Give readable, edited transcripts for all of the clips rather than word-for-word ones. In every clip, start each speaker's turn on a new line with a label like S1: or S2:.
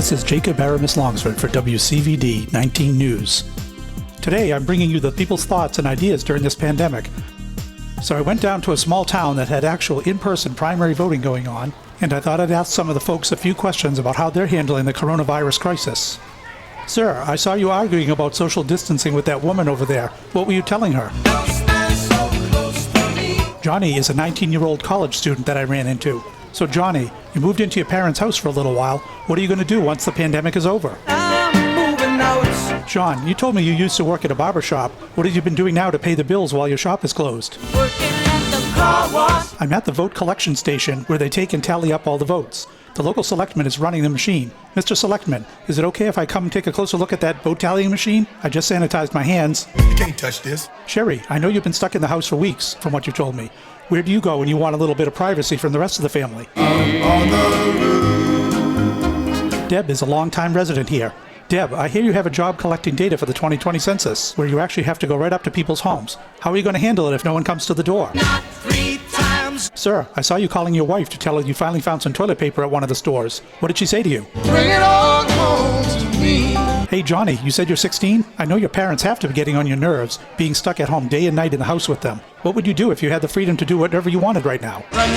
S1: This is Jacob Aramis Longsford for WCVD 19 News. Today I'm bringing you the people's thoughts and ideas during this pandemic. So I went down to a small town that had actual in-person primary voting going on, and I thought I'd ask some of the folks a few questions about how they're handling the coronavirus crisis. Sir, I saw you arguing about social distancing with that woman over there. What were you telling her? Johnny is a 19-year-old college student that I ran into. So Johnny, you moved into your parents' house for a little while. What are you going to do once the pandemic is over? Sean, you told me you used to work at a barber shop. What have you been doing now to pay the bills while your shop is closed? I'm at the vote collection station where they take and tally up all the votes. The local selectman is running the machine. Mr. Selectman, is it okay if I come and take a closer look at that vote tallying machine? I just sanitized my hands.
S2: You can't touch this.
S1: Sherry, I know you've been stuck in the house for weeks, from what you told me. Where do you go when you want a little bit of privacy from the rest of the family? Deb is a longtime resident here. Deb, I hear you have a job collecting data for the 2020 census, where you actually have to go right up to people's homes. How are you going to handle it if no one comes to the door?
S2: Not 3 times.
S1: Sir, I saw you calling your wife to tell her you finally found some toilet paper at one of the stores. What did she say to you?
S2: Bring it on home to me.
S1: Hey Johnny, you said you're 16? I know your parents have to be getting on your nerves, being stuck at home day and night in the house with them. What would you do if you had the freedom to do whatever you wanted right now?
S2: Run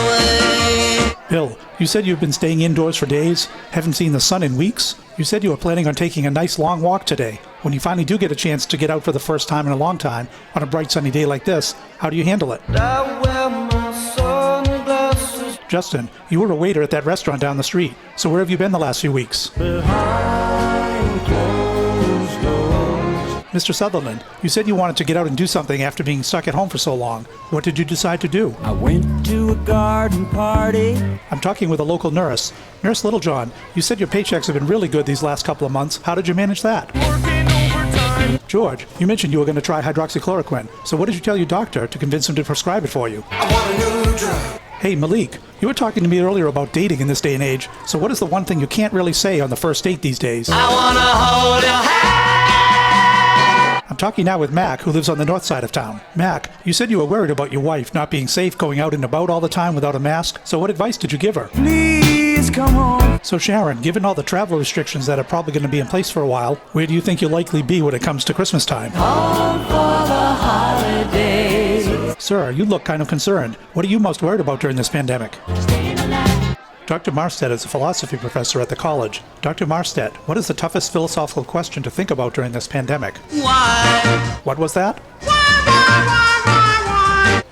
S2: away.
S1: Bill, you said you've been staying indoors for days, haven't seen the sun in weeks. You said you were planning on taking a nice long walk today. When you finally do get a chance to get out for the first time in a long time, on a bright sunny day like this, how do you handle it?
S2: I wear my sunglasses.
S1: Justin, you were a waiter at that restaurant down the street, so where have you been the last few weeks?
S2: Behind closed doors.
S1: Mr. Sutherland, you said you wanted to get out and do something after being stuck at home for so long. What did you decide to do?
S3: I went to a garden party.
S1: I'm talking with a local nurse. Nurse Littlejohn, you said your paychecks have been really good these last couple of months. How did you manage that?
S2: Working overtime.
S1: George, you mentioned you were going to try hydroxychloroquine. So what did you tell your doctor to convince him to prescribe it for you?
S2: I want a new drug.
S1: Hey, Malik, you were talking to me earlier about dating in this day and age. So what is the one thing you can't really say on the first date these days?
S2: I wanna hold your hand.
S1: I'm talking now with Mac, who lives on the north side of town. Mac, you said you were worried about your wife not being safe going out and about all the time without a mask. So what advice did you give her?
S3: Please come home.
S1: So Sharon, given all the travel restrictions that are probably going to be in place for a while, where do you think you'll likely be when it comes to Christmas time?
S3: Home for the holidays.
S1: Sir, you look kind of concerned. What are you most worried about during this pandemic? Dr. Marstead is a philosophy professor at the college. Dr. Marstead, what is the toughest philosophical question to think about during this pandemic?
S2: Why?
S1: What was that?
S2: Why?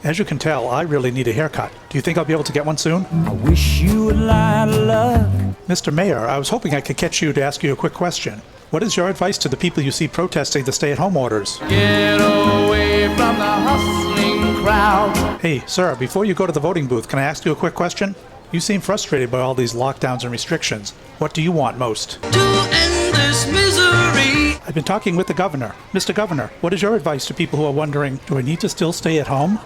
S1: As you can tell, I really need a haircut. Do you think I'll be able to get one soon?
S3: I wish you a lot of luck.
S1: Mr. Mayor, I was hoping I could catch you to ask you a quick question. What is your advice to the people you see protesting the stay-at-home orders?
S2: Get away from the hustling crowd.
S1: Hey, sir, before you go to the voting booth, can I ask you a quick question? You seem frustrated by all these lockdowns and restrictions. What do you want most?
S2: To end this misery.
S1: I've been talking with the governor. Mr. Governor, what is your advice to people who are wondering, do I need to still stay at home?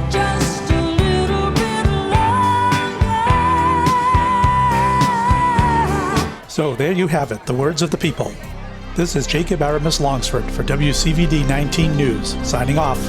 S3: Just a little bit longer.
S1: So there you have it, the words of the people. This is Jacob Aramis Longsford for WCVD 19 News, signing off.